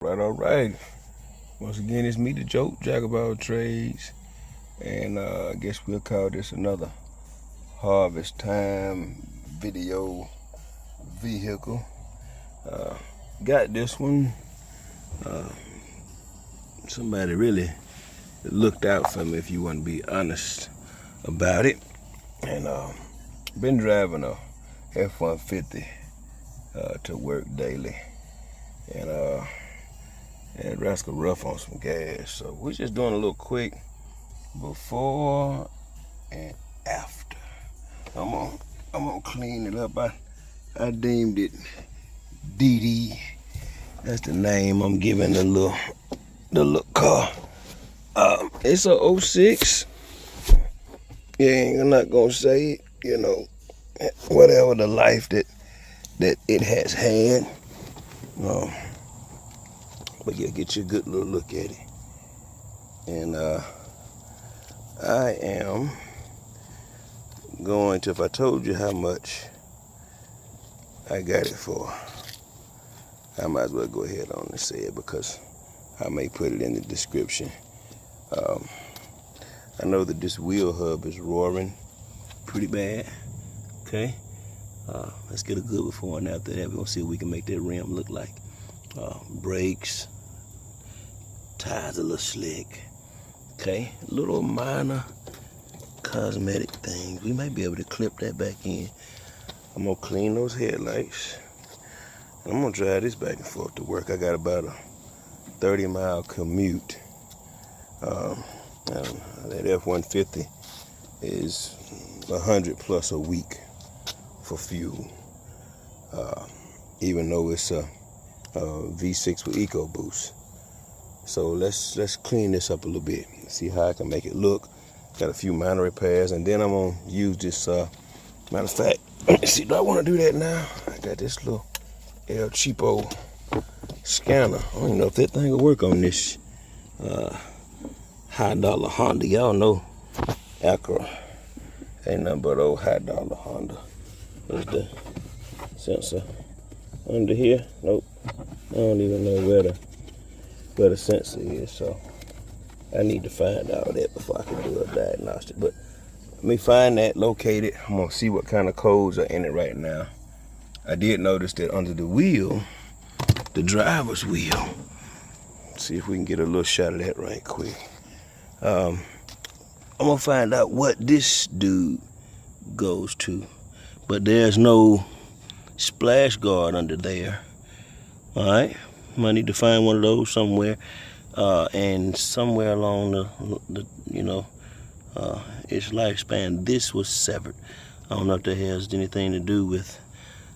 All right. Once again, it's me, the J.O.A.T, Jack of all trades. And I guess we'll call this another harvest time video vehicle. Got this one. Somebody really looked out for me, if you want to be honest about it. And been driving a F-150 to work daily. And rascal rough on some gas. So we're just doing a little quick before and after. I'm gonna clean it up. I deemed it DD. That's the name I'm giving the little car. It's a 06. Yeah, I'm not gonna say it, you know, whatever the life that it has had. But yeah, get you a good little look at it. And I am going to, if I told you how much I got it for, I might as well go ahead on and say it, because I may put it in the description. I know that this wheel hub is roaring pretty bad. Okay, let's get a good before and after that. We're gonna see if we can make that rim look like. Brakes, tires a little slick. Okay, little minor cosmetic things. We might be able to clip that back in. I'm gonna clean those headlights. And I'm gonna drive this back and forth to work. I got about a 30-mile commute. That F-150 is 100 plus a week for fuel. Even though it's a V6 with EcoBoost. So let's clean this up a little bit. See how I can make it look. Got a few minor repairs, and then I'm gonna use this. Matter of fact, let me see. Do I want to do that now? I got this little J.O.A.T scanner. I don't even know if that thing will work on this high dollar Honda. Y'all know Acura ain't nothing but old high dollar Honda. There's the sensor under here. Nope. I don't even know where the sensor is, so I need to find out that before I can do a diagnostic. But let me find that, locate it. I'm gonna see what kind of codes are in it right now. I did notice that under the wheel, the driver's wheel. See if we can get a little shot of that right quick. I'm gonna find out what this dude goes to, but there's no splash guard under there. All right, I need to find one of those somewhere, and somewhere along the its lifespan, this was severed. I don't know if that has anything to do with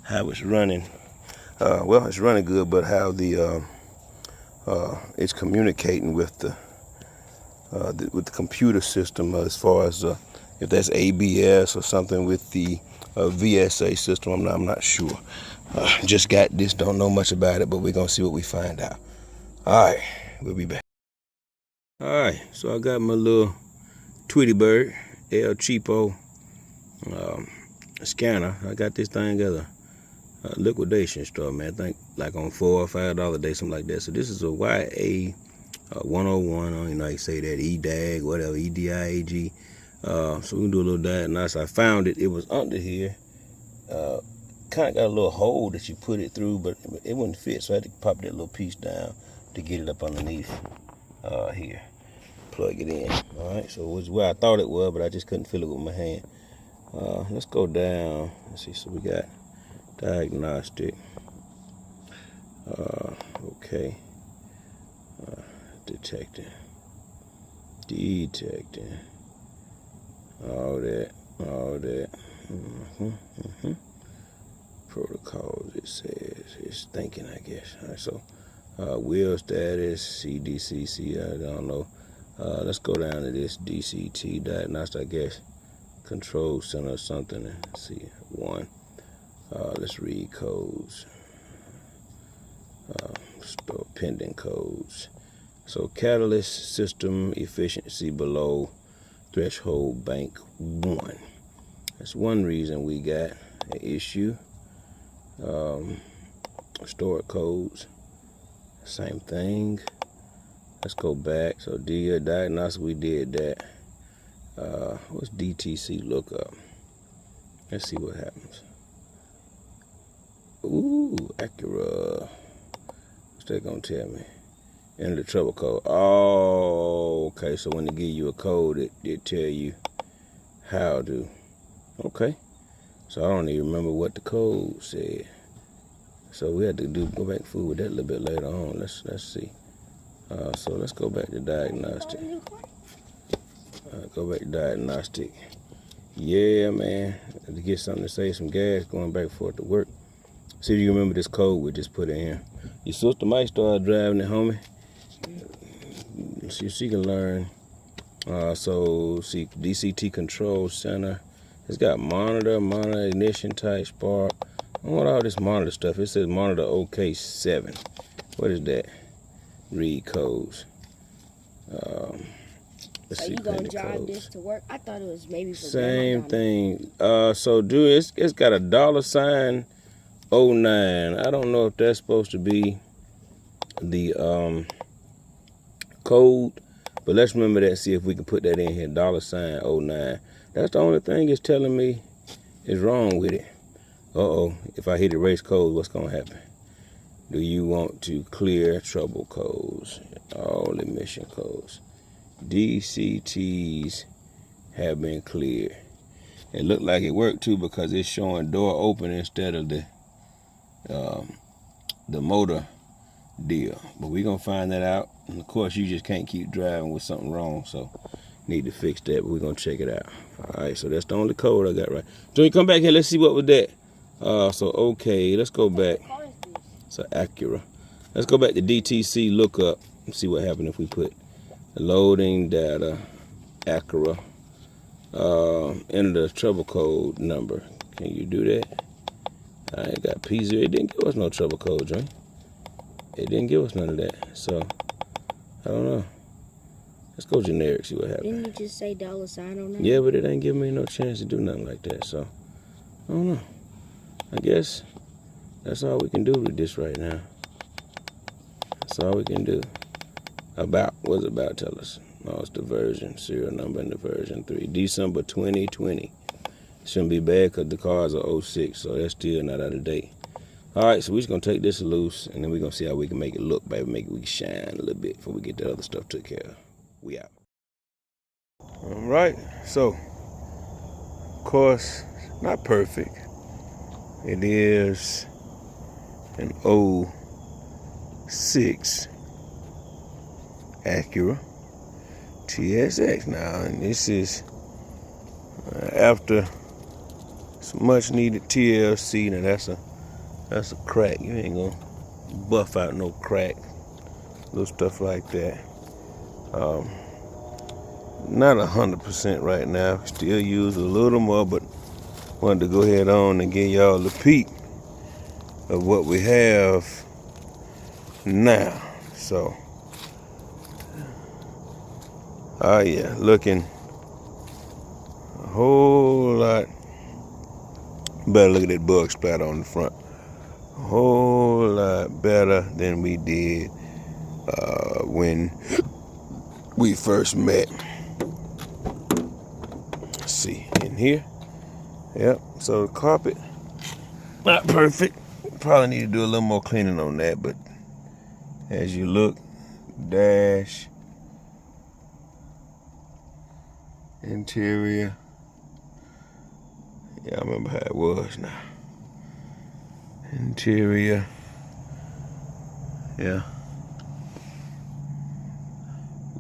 how it's running. Well, it's running good, but how the it's communicating with the computer system, as far as if that's ABS or something with the VSA system. I'm not sure. Just got this, don't know much about it, but we're gonna see what we find out. All right, we'll be back. All right, so I got my little Tweety Bird J.O.A.T scanner. I got this thing at a liquidation store, man. I think like on $4 or $5 a day, something like that. So this is a YA 101. I don't even know how you say that. EDAG, whatever, EDIAG. So we can do a little diagnosis. I found it. It was under here. Kind of got a little hole that you put it through, but it wouldn't fit. So I had to pop that little piece down to get it up underneath here. Plug it in. All right. So it was where I thought it was, but I just couldn't feel it with my hand. Let's go down. Let's see. So we got diagnostic. Okay. Detecting. All that. Protocols, it says. It's thinking, I guess. All right, so wheel status, CDCC, I don't know. Let's go down to this DCT, diagnostic, I guess. Control center or something. Let's see, 1. Let's read codes. Store pending codes. So catalyst system efficiency below threshold bank 1. That's one reason we got an issue. Stored codes. Same thing. Let's go back. So diagnostic, we did that. What's DTC lookup? Let's see what happens. Ooh, Acura. What's that gonna tell me? Enter the trouble code. Oh, okay. So when they give you a code, it tell you how to. Okay. So I don't even remember what the code said. So we had to go back food with that a little bit later on. Let's see. So let's go back to diagnostic. Go back to diagnostic. Yeah, man. To get something to save some gas going back and forth to work. See if you remember this code we just put in here. Your sister might start driving it, homie. See if she can learn. So see DCT control center. It's got monitor, ignition type, spark. I want all this monitor stuff. It says monitor OK7. What is that? Read codes. Let's see. You gonna drive this to work? I thought it was maybe for same thing. So dude, it's got a $09. I don't know if that's supposed to be the code, but let's remember that. See if we can put that in here. $09. That's the only thing it's telling me is wrong with it. If I hit erase code, what's gonna happen? Do you want to clear trouble codes? All emission codes. DCTs have been cleared. It looked like it worked too because it's showing door open instead of the motor deal. But we're gonna find that out. And of course, you just can't keep driving with something wrong, so need to fix that. But we're gonna check it out. All right, so that's the only code I got right. Joey, come back here. Let's see what was that. So okay, let's go back. So Acura. Let's go back to DTC lookup and see what happened if we put loading data Acura. Enter the trouble code number. Can you do that? I ain't got P0. It didn't give us no trouble code, Joey. It didn't give us none of that. So I don't know. Let's go generic, see what happens. Didn't you just say $sign on that? Yeah, but it ain't giving me no chance to do nothing like that. So I don't know. I guess that's all we can do with this right now. That's all we can do. What's about? Tell us. Oh, it's the version, serial number, and the version 3. December 2020. Shouldn't be bad because the cars are 06, so that's still not out of date. All right, so we're just going to take this loose, and then we're going to see how we can make it look, baby. Make it we shine a little bit before we get the other stuff took care of. We out. All right, so, of course, not perfect. It is an 06 Acura TSX now, and this is after some much needed TLC. Now that's a crack. You ain't gonna buff out no crack, little stuff like that. Not 100% right now. Still use a little more, but wanted to go ahead on and give y'all a peek of what we have now. So, oh yeah, looking a whole lot better. Look at that bug splatter on the front. A whole lot better than we did when we first met. Let's see, in here. Yep, so the carpet, not perfect. Probably need to do a little more cleaning on that, but as you look, dash, interior, yeah, I remember how it was now. Interior, yeah.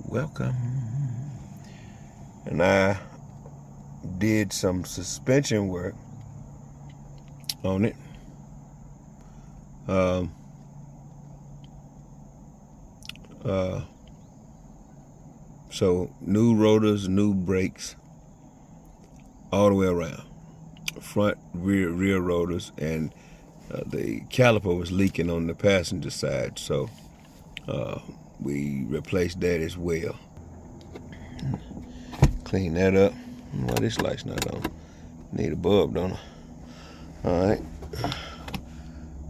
Welcome. And I did some suspension work on it. So new rotors, new brakes, all the way around. Front, rear rotors, and the caliper was leaking on the passenger side, so we replaced that as well. Clean that up. Why this light's not on? Need a bulb, don't I? All right.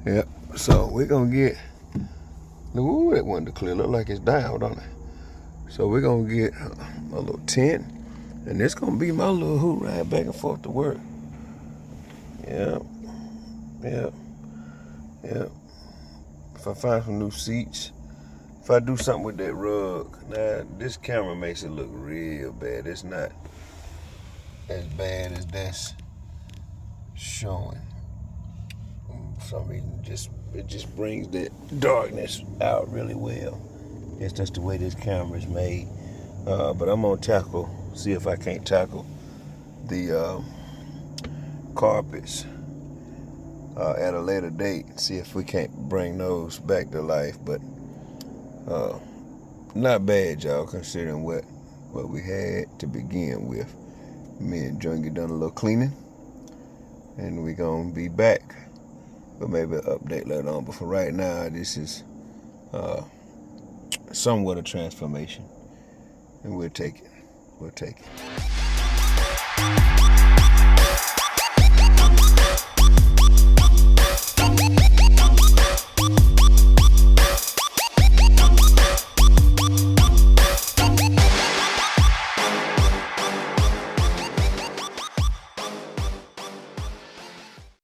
Yep. So we're gonna get Ooh, that one to clear. Look like it's down, don't it? So we're gonna get a little tent, and this gonna be my little hoot ride back and forth to work. Yeah, yeah, yeah. If I find some new seats, if I do something with that rug, now this camera makes it look real bad. It's not as bad as that's showing. For some reason, it just brings that darkness out really well. It's just the way this camera is made. But I'm gonna see if I can't tackle the carpets at a later date. See if we can't bring those back to life. But not bad, y'all, considering what we had to begin with. Me and Jungie done a little cleaning, and we gonna be back. But maybe an update later on. But for right now, this is somewhat a transformation, and we'll take it.